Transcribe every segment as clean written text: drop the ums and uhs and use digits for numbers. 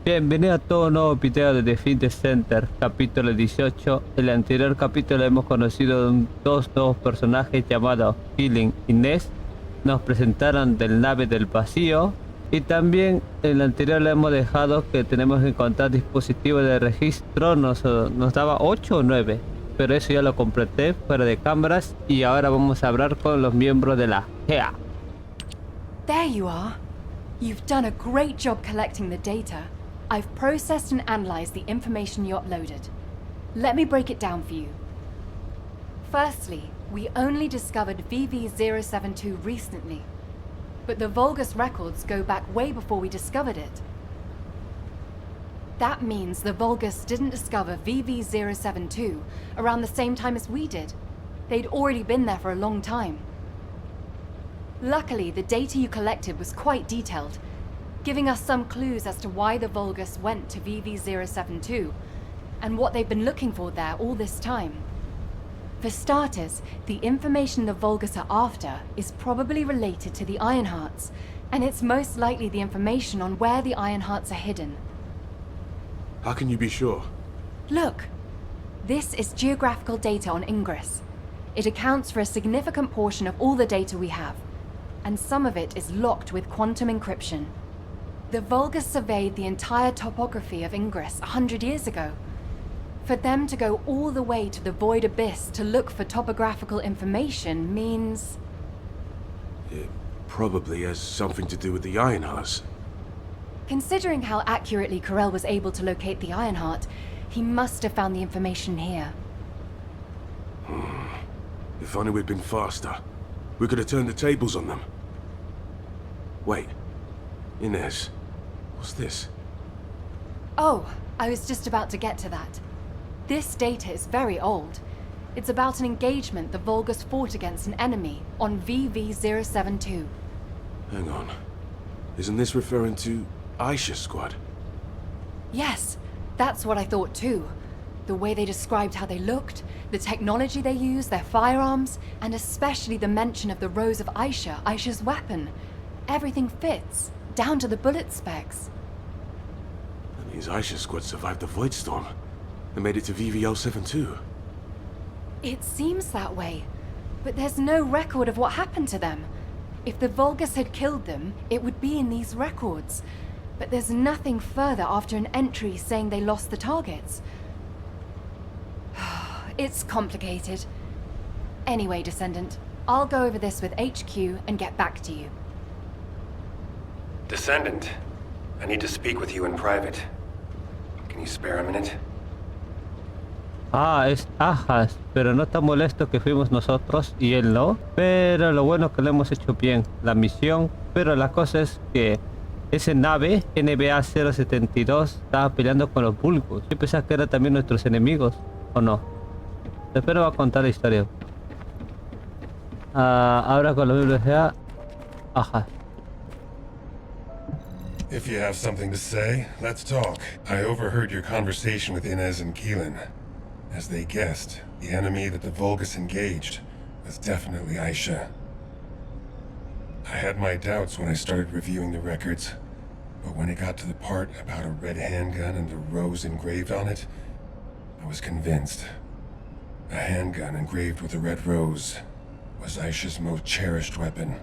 Bienvenido a todo un nuevo video de Descendant, capítulo 18. En el anterior capítulo hemos conocido dos nuevos personajes llamados Killing y Nave. Nos presentaron del Nave del vacío. Y también en el anterior le hemos dejado que tenemos que encontrar dispositivos de registro. Nos daba 8 o 9. Pero eso ya lo completé fuera de cámaras. Y ahora vamos a hablar con los miembros de la GEA. There you are. You've done a great job collecting the data. I've processed and analyzed the information you uploaded. Let me break it down for you. Firstly, we only discovered NV072 recently, but the Vulgus records go back way before we discovered it. That means the Vulgus didn't discover NV072 around the same time as we did. They'd already been there for a long time. Luckily, the data you collected was quite detailed, giving us some clues as to why the Vulgus went to NV072 and what they've been looking for there all this time. For starters, the information the Vulgus are after is probably related to the Ironhearts, and it's most likely the information on where the Ironhearts are hidden. How can you be sure? Look, this is geographical data on Ingress. It accounts for a significant portion of all the data we have, and some of it is locked with quantum encryption. The Vulgus surveyed the entire topography of Ingress 100 years ago. For them to go all the way to the Void Abyss to look for topographical information means... It probably has something to do with the Ironhearts. Considering how accurately Corell was able to locate the Ironheart, he must have found the information here. If only we'd been faster. We could have turned the tables on them. Wait. Inez. What's this? Oh, I was just about to get to that. This data is very old. It's about an engagement the Vulgus fought against an enemy on NV072. Hang on. Isn't this referring to Aisha's squad? Yes, that's what I thought too. The way they described how they looked, the technology they used, their firearms, and especially the mention of the Rose of Aisha, Aisha's weapon. Everything fits, down to the bullet specs. That means Aisha's squad survived the Void Storm and made it to NV072. It seems that way, but there's no record of what happened to them. If the Vulgus had killed them, it would be in these records. But there's nothing further after an entry saying they lost the targets. It's complicated. Anyway, Descendant, I'll go over this with HQ and get back to you. Descendant, I need to speak with you in private. Can you spare a minute? Es Ajas, pero no está molesto que fuimos nosotros y él no. Pero lo bueno es que lo hemos hecho bien, la misión. Pero la cosa es que ese Nave, NV072, estaba peleando con los Vulgus. Yo pensaba que eran también nuestros enemigos, ¿o no? Espero va a contar la historia. Ahora con los miembros de Ajas. If you have something to say, let's talk. I overheard your conversation with Inez and Keelan. As they guessed, the enemy that the Vulgus engaged was definitely Aisha. I had my doubts when I started reviewing the records, but when it got to the part about a red handgun and the rose engraved on it, I was convinced. A handgun engraved with a red rose was Aisha's most cherished weapon.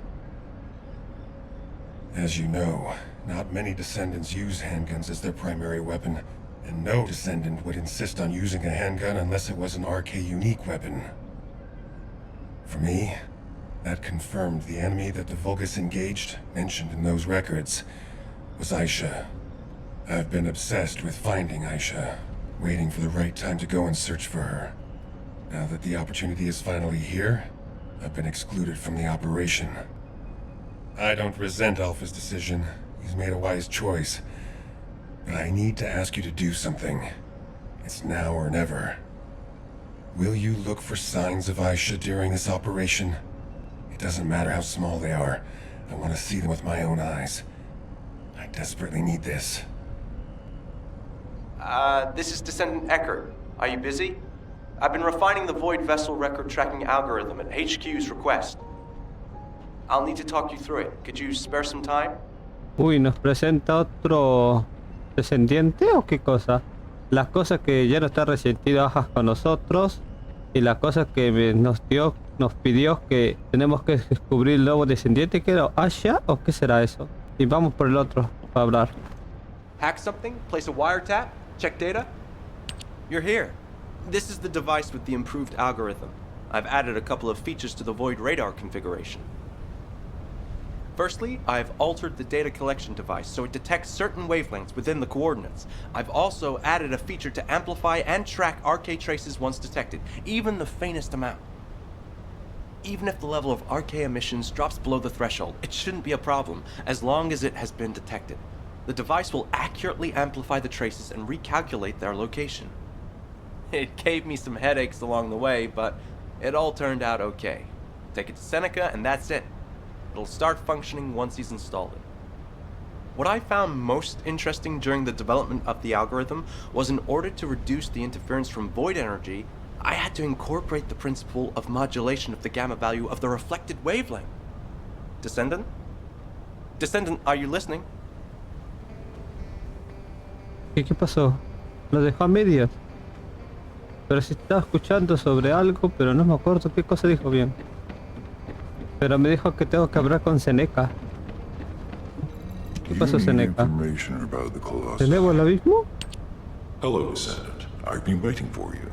As you know, not many Descendants use handguns as their primary weapon, and no Descendant would insist on using a handgun unless it was an RK unique weapon. For me, that confirmed the enemy that the Vulgus engaged, mentioned in those records, was Aisha. I've been obsessed with finding Aisha, waiting for the right time to go and search for her. Now that the opportunity is finally here, I've been excluded from the operation. I don't resent Alpha's decision. He's made a wise choice. But I need to ask you to do something. It's now or never. Will you look for signs of Aisha during this operation? It doesn't matter how small they are. I want to see them with my own eyes. I desperately need this. This is Descendant Eckert. Are you busy? I've been refining the Void Vessel record tracking algorithm at HQ's request. I'll need to talk you through it. Could you spare some time? Uy, nos presenta otro descendiente o qué cosa? Las cosas que ya no están resentidas con nosotros y las cosas que nos pidió que tenemos que descubrir el nuevo descendiente, que era Asha o qué será eso. Y vamos por el otro para hablar. Hack something? Place a wiretap? Check data? You're here. This is the device with the improved algorithm. I've added a couple of features to the Void radar configuration. Firstly, I've altered the data collection device so it detects certain wavelengths within the coordinates. I've also added a feature to amplify and track RK traces once detected, even the faintest amount. Even if the level of RK emissions drops below the threshold, it shouldn't be a problem, as long as it has been detected. The device will accurately amplify the traces and recalculate their location. It gave me some headaches along the way, but it all turned out okay. Take it to Seneca and that's it. It'll start functioning once he's installed it. What I found most interesting during the development of the algorithm was in order to reduce the interference from void energy, I had to incorporate the principle of modulation of the gamma value of the reflected wavelength. Descendant? Descendant, are you listening? ¿Qué pasó? Lo dejó a medias. Pero si estaba escuchando sobre algo, pero no me acuerdo qué cosa dijo bien. Pero me dijo que tengo que hablar con Seneca. ¿Qué pasó, Seneca? ¿Tenemos el abismo? Hello, Descendant. I've been waiting for you.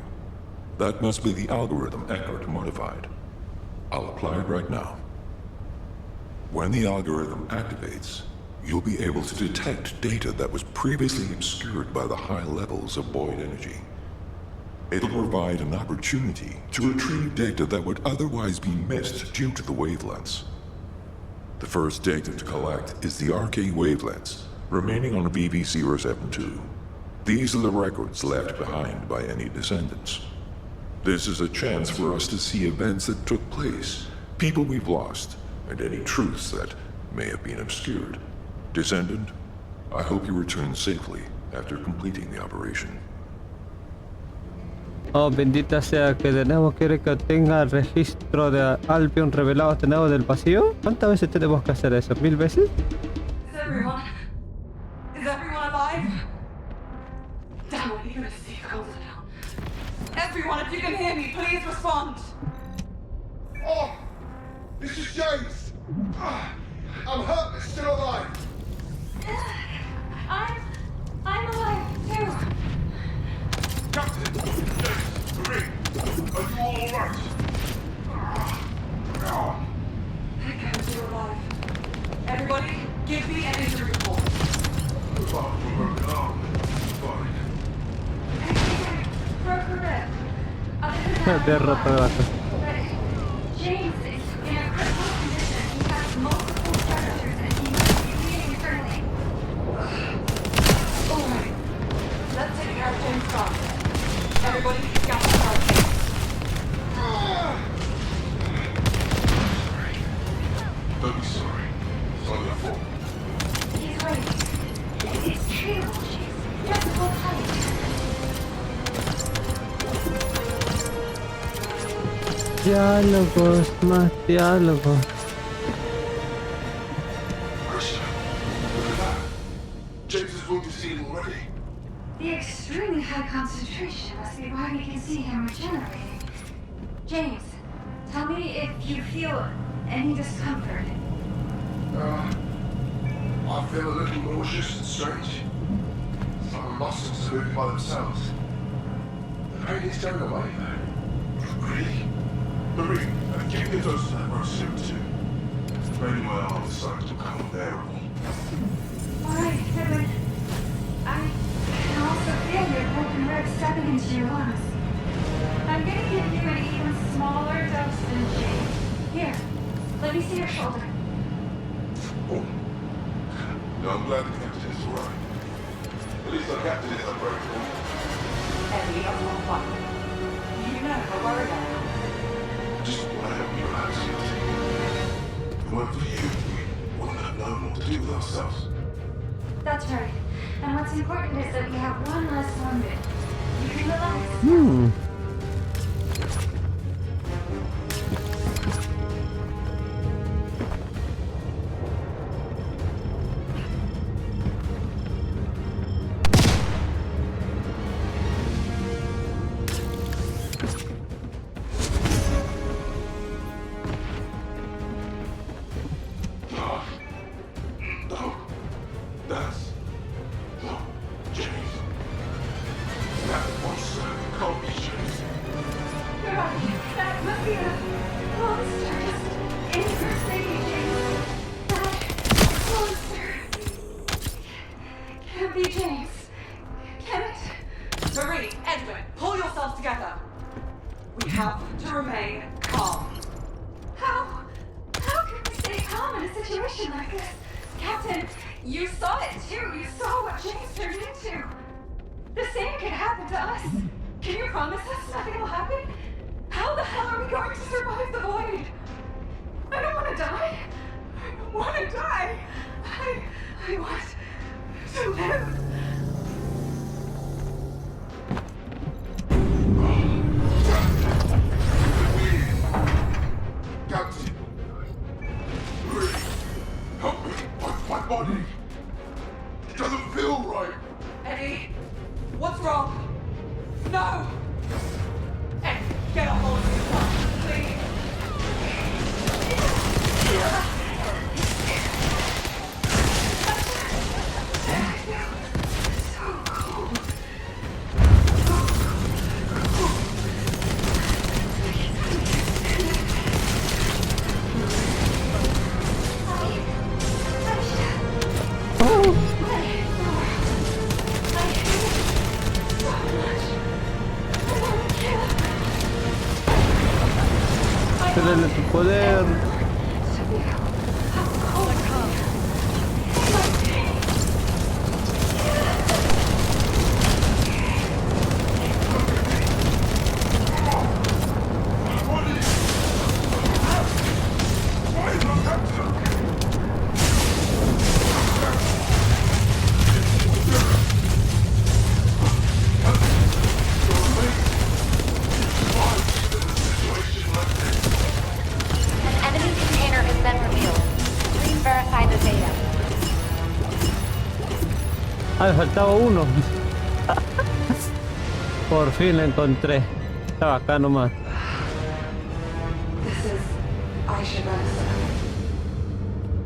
That must be the algorithm Eckert modified. I'll apply it right now. When the algorithm activates, you'll be able to detect data that was previously obscured by the high levels of void energy. It'll provide an opportunity to retrieve data that would otherwise be missed due to the wavelengths. The first data to collect is the RK wavelengths remaining on NV072. These are the records left behind by any descendants. This is a chance for us to see events that took place, people we've lost, and any truths that may have been obscured. Descendant, I hope you return safely after completing the operation. Oh, bendita sea que tenemos que obtenga el registro de Albion revelado tenemos del vacío. ¿Cuántas veces tenemos que hacer eso? ¿1000 veces? Is everyone alive? Damn it, even if Steve calms it down. Everyone, if you can hear me, please respond. Oh! This is James! I'm hurt, but still alive! I'm alive, too. Captain! James! Marie! Are you all alright? Thank God you're alive. Everybody, give me an injury report. Apart from broken arm, fine. Broke her rib. Other than that, Derrota. but James is in a critical condition. He has multiple fractures and he must be bleeding internally. Alright. Let's take care of James first. Everybody, got the heart. Don't be sorry. It's not your fault. He's ready. It's treatable, James. Just hold tight. Diálogos, más diálogos. Krista, look at that. James's wound is healing already. The extremely high concentration must be why we can see him regenerating. James, tell me if you feel any discomfort. I feel a little nauseous and strange. Some muscles are moving by themselves. The pain is going away, though. Really? Marie, give me a dose of that NV072. Maybe my arm is starting to become unbearable. Alright, Edwin. I can also feel your broken ribs stepping into your lungs. I'm gonna give you an even smaller dose than James. Here, let me see your shoulder. Oh. No, I'm glad the captain is alright. At least our captain is unbreakable. Eddie, I'm not fine. You never worry about it. Just want to help you relax, Captain. If it weren't for you, we wouldn't have known what to do with ourselves. That's right. And what's important is that we have one less wounded. You can relax. Edwin, pull yourself together. We have to remain calm. How can we stay calm in a situation like this? Captain, you saw it too. You saw what James turned into. The same could happen to us. Can you promise us nothing will happen? How the hell are we going to survive the void? I don't want to die. I don't want to die. I want to live. Captain, please help me with my body. It doesn't feel right. Eddie, what's wrong? No! Eddie, get a hold of yourself, please. Dale tu poder. Ah, me faltaba uno. Por fin lo encontré. Estaba acá nomás. This is Aisha Benson.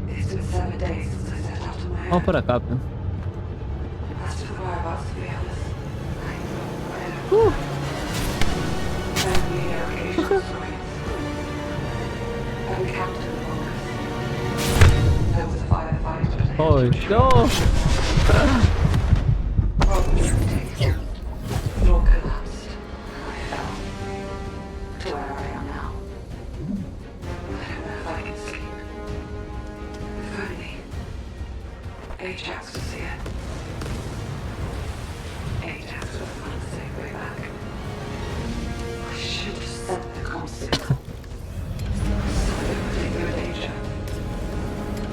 It's been 7 days since I set out on my Vamos own. por acá. Pues. As to the whereabouts, to be honest, I don't know. Only occasional stories. I'm captain of August. There was a firefight. Oh, no. Floor collapsed. I fell to where I am now. I don't know if I can sleep. If only Ajax was here. Ajax would have found a safe way back. I should have sent the constant. So it would take no danger.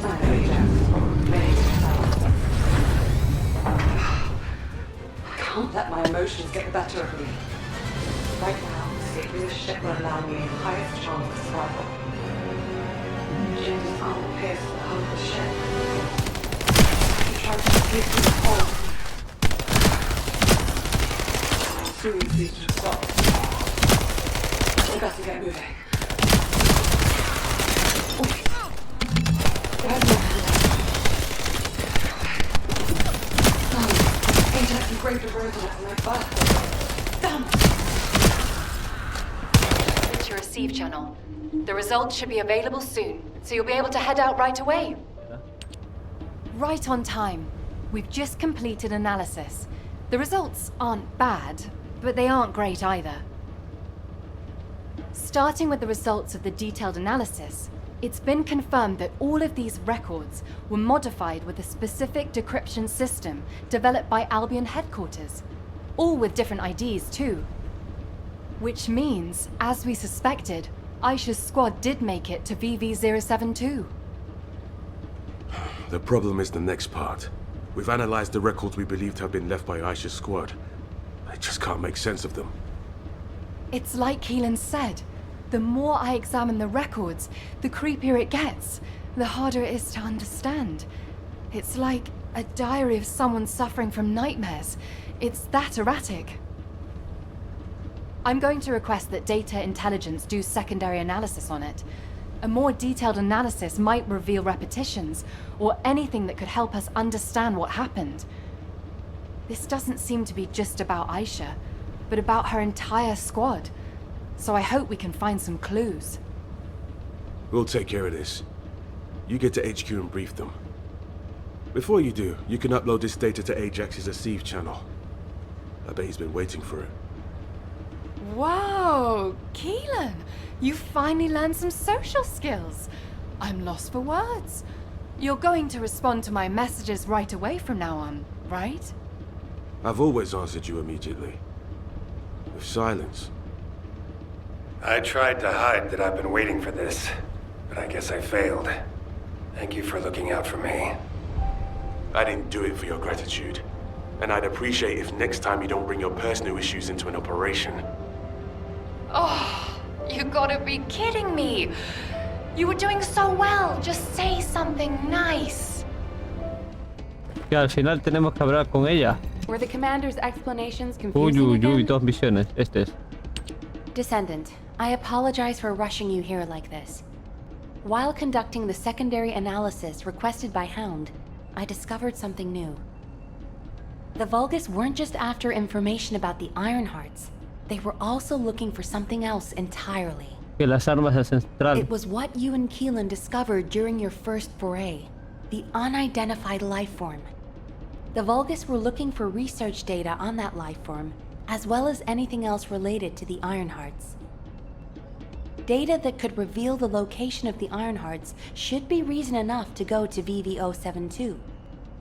I know Ajax is probably made himself. I can't let my emotions get the better of me. Right now, escaping the ship will allow me the highest chance of survival. James' arm pierced the hull of the ship. He tried to escape from the hole. Soon seems to have stopped. We better get moving. Where's my hand? Ajax engraved a rose on it for my birthday. Damn it! It's your receive channel. The results should be available soon, so you'll be able to head out right away. Right on time. We've just completed analysis. The results aren't bad, but they aren't great either. Starting with the results of the detailed analysis, it's been confirmed that all of these records were modified with a specific decryption system developed by Albion headquarters, all with different IDs too. Which means, as we suspected, Aisha's squad did make it to NV072. The problem is the next part. We've analyzed the records we believed have been left by Aisha's squad. I just can't make sense of them. It's like Keelan said. The more I examine the records, the creepier it gets, the harder it is to understand. It's like a diary of someone suffering from nightmares. It's that erratic. I'm going to request that Data Intelligence do secondary analysis on it. A more detailed analysis might reveal repetitions, or anything that could help us understand what happened. This doesn't seem to be just about Aisha, but about her entire squad. So I hope we can find some clues. We'll take care of this. You get to HQ and brief them. Before you do, you can upload this data to Ajax's receive channel. I bet he's been waiting for it. Whoa, Keelan, you finally learned some social skills. I'm lost for words. You're going to respond to my messages right away from now on, right? I've always answered you immediately. With silence. I tried to hide that I've been waiting for this, but I guess I failed. Thank you for looking out for me. I didn't do it for your gratitude. And I'd appreciate if next time you don't bring your personal issues into an operation. Oh, you gotta be kidding me. You were doing so well. Just say something nice. Que al final tenemos que hablar con ella. Were the commander's explanations Uy, confusing uy, uy, again? dos misiones. Este es. Descendant, I apologize for rushing you here like this. While conducting the secondary analysis requested by Hound, I discovered something new. The Vulgus weren't just after information about the Ironhearts. They were also looking for something else entirely. Que las armas ancestral. It was what you and Keelan discovered during your first foray, the unidentified life form. The Vulgus were looking for research data on that life form, as well as anything else related to the Ironhearts. Data that could reveal the location of the Ironhearts should be reason enough to go to NV072.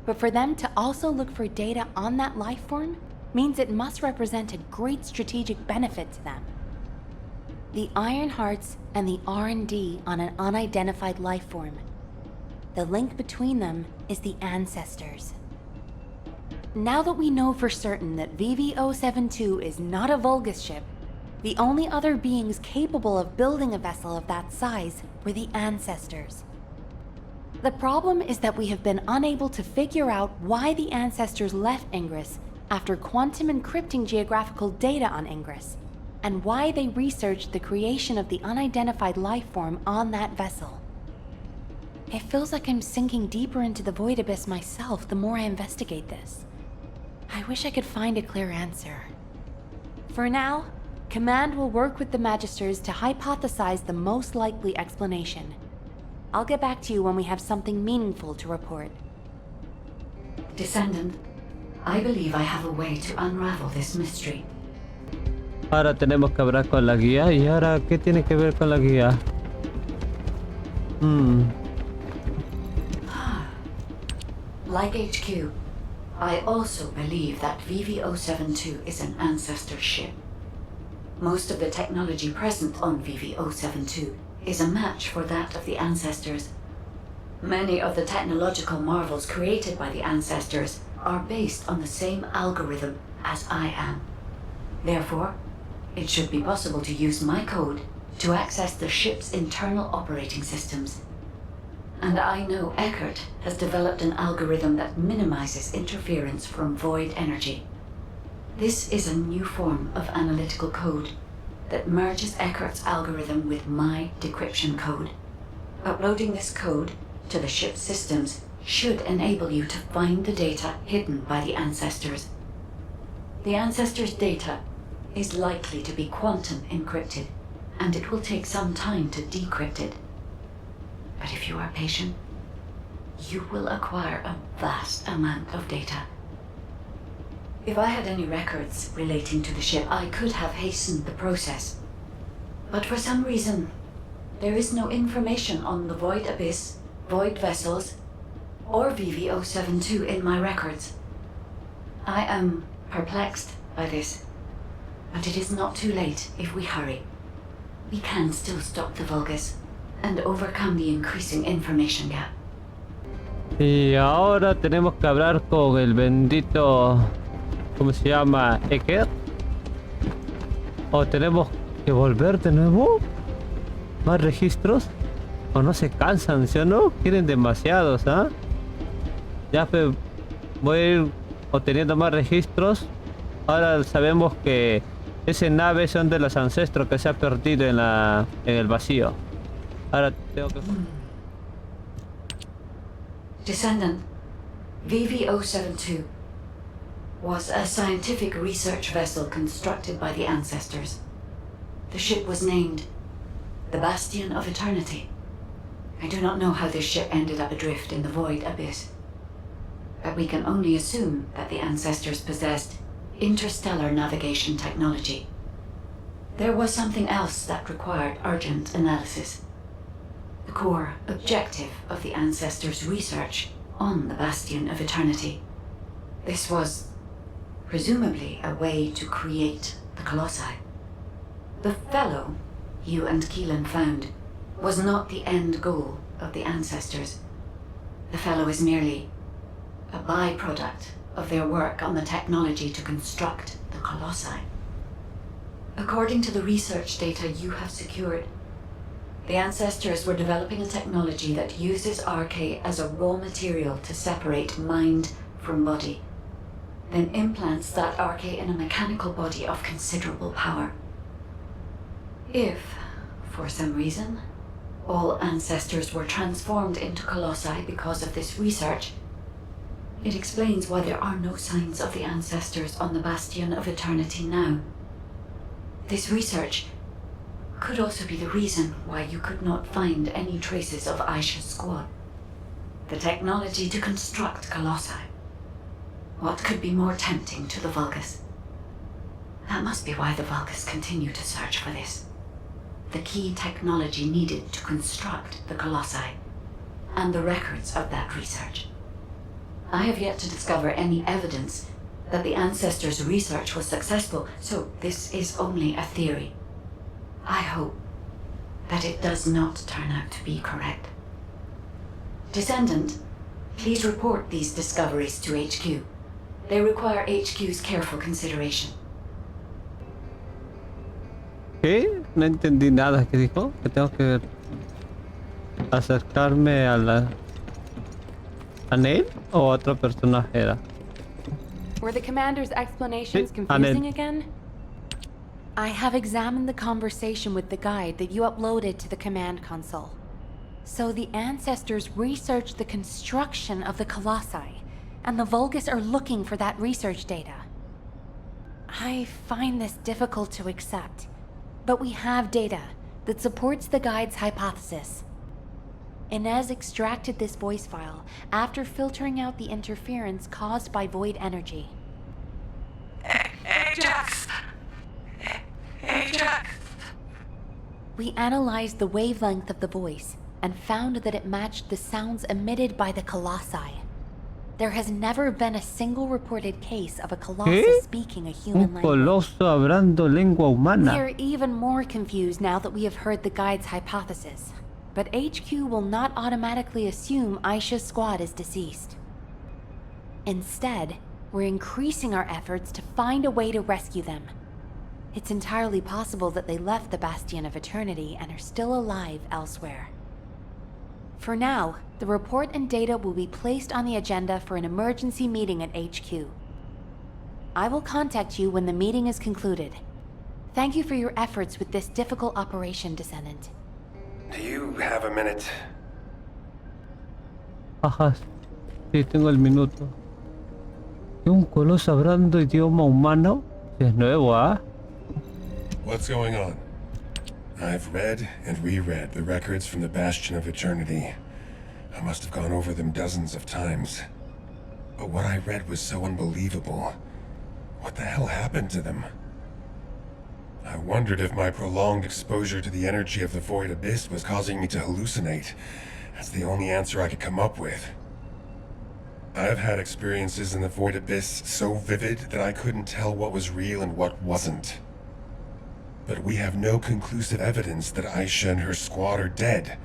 But for them to also look for data on that life form means it must represent a great strategic benefit to them. The Ironhearts and the R&D on an unidentified life form. The link between them is the ancestors. Now that we know for certain that VV072 is not a Vulgus ship, the only other beings capable of building a vessel of that size were the ancestors. The problem is that we have been unable to figure out why the ancestors left Ingress after quantum encrypting geographical data on Ingress, and why they researched the creation of the unidentified life form on that vessel. It feels like I'm sinking deeper into the void abyss myself the more I investigate this. I wish I could find a clear answer. For now, Command will work with the Magisters to hypothesize the most likely explanation. I'll get back to you when we have something meaningful to report. Descendant, I believe I have a way to unravel this mystery. Ahora tenemos que hablar con la guía. ¿Y ahora qué tiene que ver con la guía? Like HQ, I also believe that VV072 is an ancestor ship. Most of the technology present on VV072 is a match for that of the ancestors. Many of the technological marvels created by the ancestors are based on the same algorithm as I am. Therefore, it should be possible to use my code to access the ship's internal operating systems. And I know Eckert has developed an algorithm that minimizes interference from void energy. This is a new form of analytical code that merges Eckert's algorithm with my decryption code. Uploading this code to the ship's systems should enable you to find the data hidden by the ancestors. The ancestors' data is likely to be quantum encrypted, and it will take some time to decrypt it. But if you are patient, you will acquire a vast amount of data. If I had any records relating to the ship, I could have hastened the process. But for some reason, there is no information on the Void Abyss, Void Vessels, or VV072 in my records. I am perplexed by this, but it is not too late if we hurry. We can still stop the Vulgus and overcome the increasing information gap. Y ahora tenemos que hablar con el bendito... ¿Cómo se llama? ¿Ecker? ¿O tenemos que volver de nuevo? ¿Más registros? ¿O no se cansan, sí o no? Quieren demasiados, ¿ah? Ya pues, voy a ir obteniendo más registros. Ahora sabemos que ese Nave son de los ancestros que se ha perdido en el vacío. Ahora tengo que... Descendant, VV072 was a scientific research vessel constructed by the ancestors. The ship was named the Bastion of Eternity. I do not know how this ship ended up adrift in the Void Abyss, but we can only assume that the ancestors possessed interstellar navigation technology. There was something else that required urgent analysis. The core objective of the Ancestors' research on the Bastion of Eternity. This was, presumably, a way to create the Colossi. The fellow you and Keelan found was not the end goal of the Ancestors. The fellow is merely a byproduct of their work on the technology to construct the Colossi. According to the research data you have secured, the Ancestors were developing a technology that uses RK as a raw material to separate mind from body, then implants that RK in a mechanical body of considerable power. If, for some reason, all Ancestors were transformed into Colossi because of this research, it explains why there are no signs of the Ancestors on the Bastion of Eternity now. This research could also be the reason why you could not find any traces of Aisha's squad. The technology to construct Colossi. What could be more tempting to the Vulgus? That must be why the Vulgus continue to search for this. The key technology needed to construct the Colossi, and the records of that research. I have yet to discover any evidence that the Ancestors' research was successful, so this is only a theory. I hope that it does not turn out to be correct. Descendant, please report these discoveries to HQ. They require HQ's careful consideration. ¿Qué? No entendí nada que dijo. Que tengo que acercarme a la... ¿A Nave o otro personaje era? Were the commander's explanations Sí, confusing again? I have examined the conversation with the guide that you uploaded to the command console. So the Ancestors researched the construction of the Colossi, and the Vulgus are looking for that research data. I find this difficult to accept, but we have data that supports the guide's hypothesis. Inez extracted this voice file after filtering out the interference caused by void energy. Ajax! Ajax! We analyzed the wavelength of the voice and found that it matched the sounds emitted by the Colossi. There has never been a single reported case of a Colossus speaking a human Un language. coloso hablando lengua We humana. are even more confused now that we have heard the guide's hypothesis. But HQ will not automatically assume Aisha's squad is deceased. Instead, we're increasing our efforts to find a way to rescue them. It's entirely possible that they left the Bastion of Eternity and are still alive elsewhere. For now, the report and data will be placed on the agenda for an emergency meeting at HQ. I will contact you when the meeting is concluded. Thank you for your efforts with this difficult operation, Descendant. Do you have a minute? Ajá. Sí, tengo el minuto. Un coloso hablando idioma humano. Es nuevo, ¿ah? What's going on? I've read and reread the records from the Bastion of Eternity. I must have gone over them dozens of times. But what I read was so unbelievable. What the hell happened to them? I wondered if my prolonged exposure to the energy of the Void Abyss was causing me to hallucinate. That's the only answer I could come up with. I've had experiences in the Void Abyss so vivid that I couldn't tell what was real and what wasn't. But we have no conclusive evidence that Aisha and her squad are dead.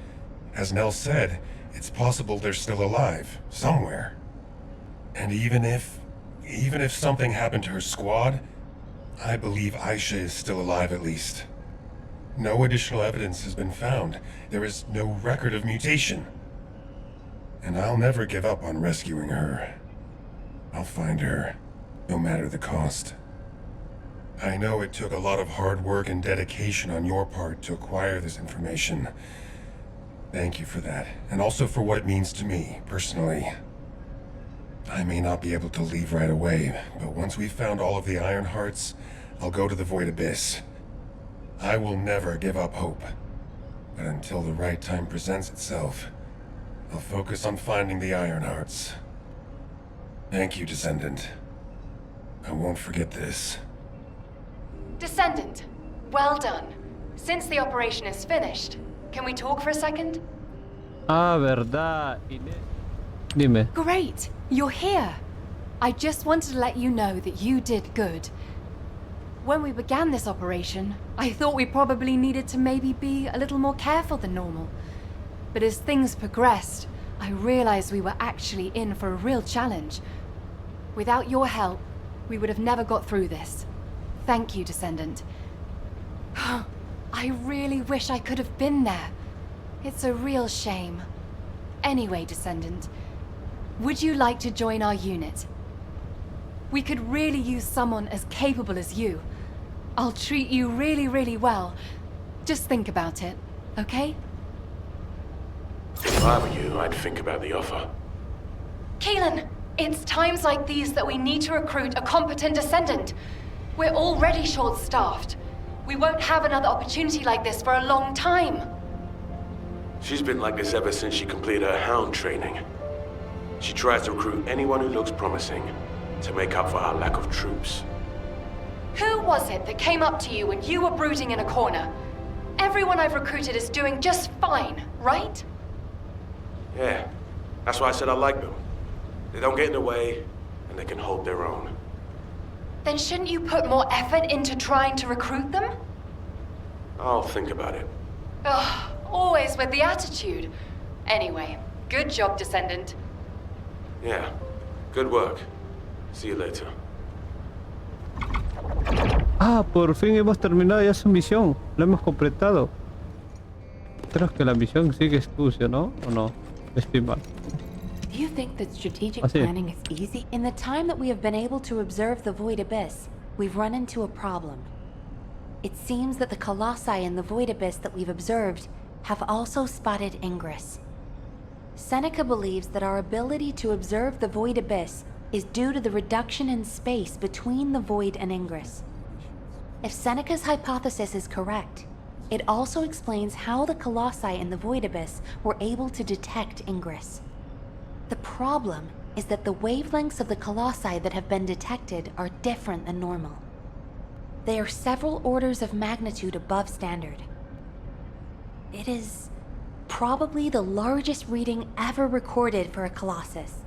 As Nell said, it's possible they're still alive, somewhere. And even if something happened to her squad, I believe Aisha is still alive at least. No additional evidence has been found. There is no record of mutation. And I'll never give up on rescuing her. I'll find her, no matter the cost. I know it took a lot of hard work and dedication on your part to acquire this information. Thank you for that, and also for what it means to me, personally. I may not be able to leave right away, but once we've found all of the Iron Hearts, I'll go to the Void Abyss. I will never give up hope. But until the right time presents itself, I'll focus on finding the Iron Hearts. Thank you, Descendant. I won't forget this. Descendant, Well done. Since the operation is finished, can we talk for a second? Ah, verdad, Inés. Dime. Great, you're here. I just wanted to let you know that you did good. When we began this operation, I thought we probably needed to maybe be a little more careful than normal. But as things progressed, I realized we were actually in for a real challenge. Without your help, we would have never got through this. Thank you, Descendant. I really wish I could have been there. It's a real shame. Anyway, Descendant, would you like to join our unit? We could really use someone as capable as you. I'll treat you really, really well. Just think about it, okay? If I were you, I'd think about the offer. Keelan, it's times like these that we need to recruit a competent Descendant. We're already short-staffed. We won't have another opportunity like this for a long time. She's been like this ever since she completed her hound training. She tries to recruit anyone who looks promising to make up for our lack of troops. Who was it that came up to you when you were brooding in a corner? Everyone I've recruited is doing just fine, right? Yeah, that's why I said I like them. They don't get in the way, and they can hold their own. Then shouldn't you put more effort into trying to recruit them? I'll think about it. Ugh, always with the attitude. Anyway, good job, Descendant. Yeah, good work. See you later. Ah, por fin hemos terminado ya su misión. Lo hemos completado. Creo que la misión sigue sucia, ¿no? ¿O no? Estoy mal. Do you think that strategic Así. planning is easy? In the time that we have been able to observe the Void Abyss, we've run into a problem. It seems that the Colossi in the Void Abyss that we've observed have also spotted Ingress. Seneca believes that our ability to observe the Void Abyss is due to the reduction in space between the Void and Ingress. If Seneca's hypothesis is correct, it also explains how the Colossi in the Void Abyss were able to detect Ingress. The problem is that the wavelengths of the Colossi that have been detected are different than normal. They are several orders of magnitude above standard. It is probably the largest reading ever recorded for a Colossus.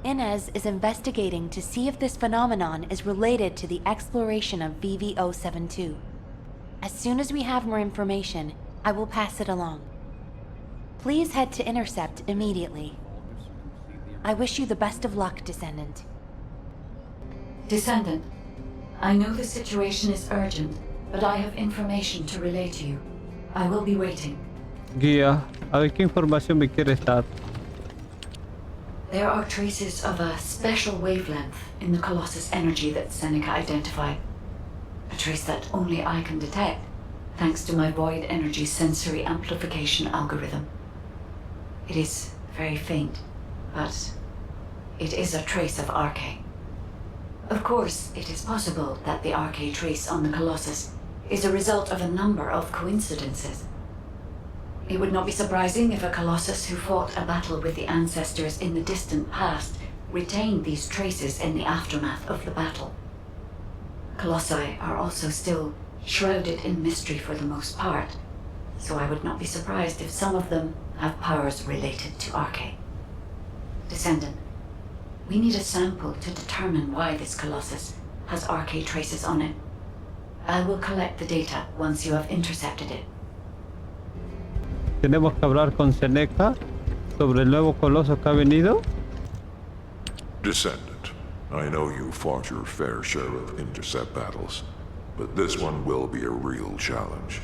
Inez is investigating to see if this phenomenon is related to the exploration of NV072. As soon as we have more information, I will pass it along. Please head to Intercept immediately. I wish you the best of luck, Descendant. Descendant, I know the situation is urgent, but I have information to relay to you. I will be waiting. Guía, a ver qué información me quieres dar. There are traces of a special wavelength in the Colossus energy that Seneca identified. A trace that only I can detect, thanks to my void energy sensory amplification algorithm. It is very faint, but it is a trace of Arche. Of course, it is possible that the Arche trace on the Colossus is a result of a number of coincidences. It would not be surprising if a Colossus who fought a battle with the ancestors in the distant past retained these traces in the aftermath of the battle. Colossi are also still shrouded in mystery for the most part, so I would not be surprised if some of them have powers related to Arche. Descendant, we need a sample to determine why this Colossus has Arche traces on it. I will collect the data once you have intercepted it. Tenemos que hablar con Seneca sobre el nuevo coloso que ha venido. Descendant, I know you fought your fair share of intercept battles, but this one will be a real challenge.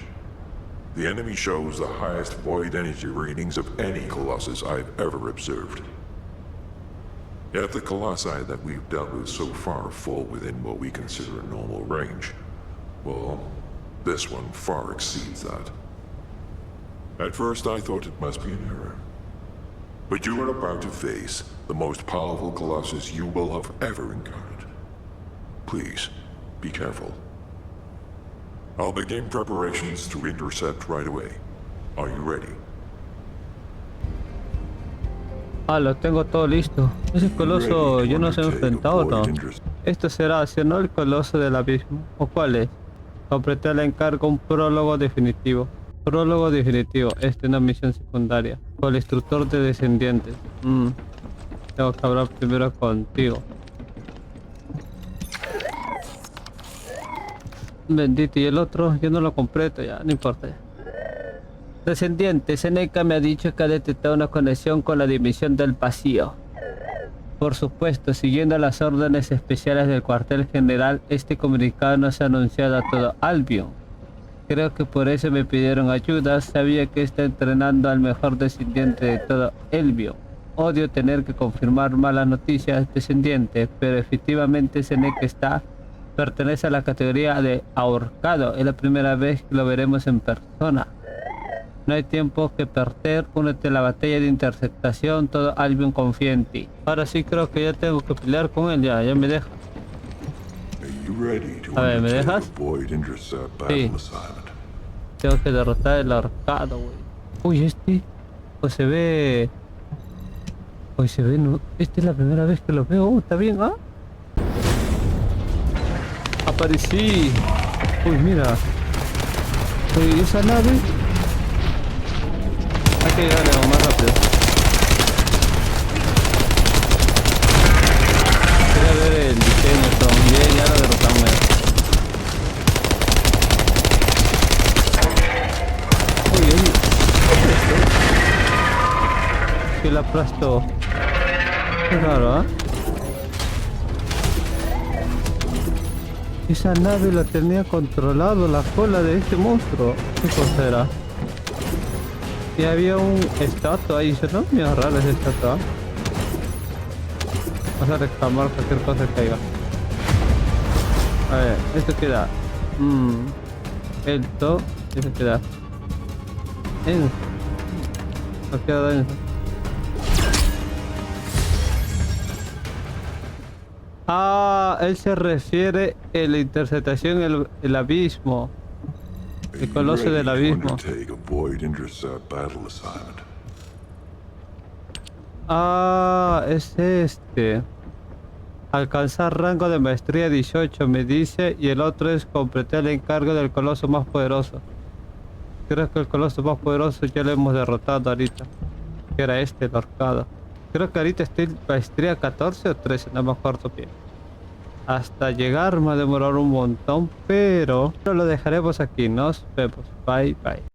The enemy shows the highest void energy readings of any Colossus I've ever observed. Yet the Colossi that we've dealt with so far fall within what we consider a normal range. Well, this one far exceeds that. At first I thought it must be an error. But you are about to face the most powerful Colossus you will have ever encountered. Please, be careful. I'll begin preparations to intercept right away. Are you ready? Ah, lo tengo todo listo. Ese coloso yo no se ha enfrentado, ¿no? Esto será, ¿sí o no? El coloso del abismo. ¿O cuál es? Completé el encargo, un prólogo definitivo. Prólogo definitivo. Esta es una misión secundaria. Con el instructor de descendientes. Tengo que hablar primero contigo. Bendito, y el otro yo no lo completo, ya, no importa ya. Descendiente, Seneca me ha dicho que ha detectado una conexión con la dimensión del vacío. Por supuesto, siguiendo las órdenes especiales del cuartel general, este comunicado no se ha anunciado a todo Albion. Creo que por eso me pidieron ayuda. Sabía que está entrenando al mejor descendiente de todo Albion. Odio tener que confirmar malas noticias, descendiente, pero efectivamente Seneca pertenece a la categoría de ahorcado. Es la primera vez que lo veremos en persona. No hay tiempo que perder, únete a la batalla de interceptación, todo Albion confía en ti. Ahora sí creo que ya tengo que pelear con él, ya me deja. A ver, ¿me dejas? Sí. Tengo que derrotar el ahorcado, güey. Uy, pues se ve... Uy, se ve, no... Esta es la primera vez que lo veo. Está bien, ¿ah? Aparecí. Uy, mira. Uy, esa nave... Hay que llegarle más rápido. Quería ver el diseño también, ya lo derrotamos. Uy, que la aplastó. Qué raro, ¿ah? Esa nave la tenía controlado la cola de este monstruo. ¿Qué cosa era? Y había un estatua ahí, ¿no? Mira, rara esa estatua. Vamos a reclamar cualquier cosa que caiga. A ver, esto queda. Esto queda. No queda denso. Ah, él se refiere a la interceptación, el abismo. El coloso del abismo. Ah, es este. Alcanzar rango de maestría 18 me dice, y el otro es completar el encargo del coloso más poderoso. Creo que el coloso más poderoso ya lo hemos derrotado ahorita. Que era este, el ahorcado. Creo que ahorita estoy en maestría 14 o 13, no me acuerdo bien. Hasta llegar me va a demorar un montón, pero lo dejaremos aquí. Nos vemos. Bye, bye.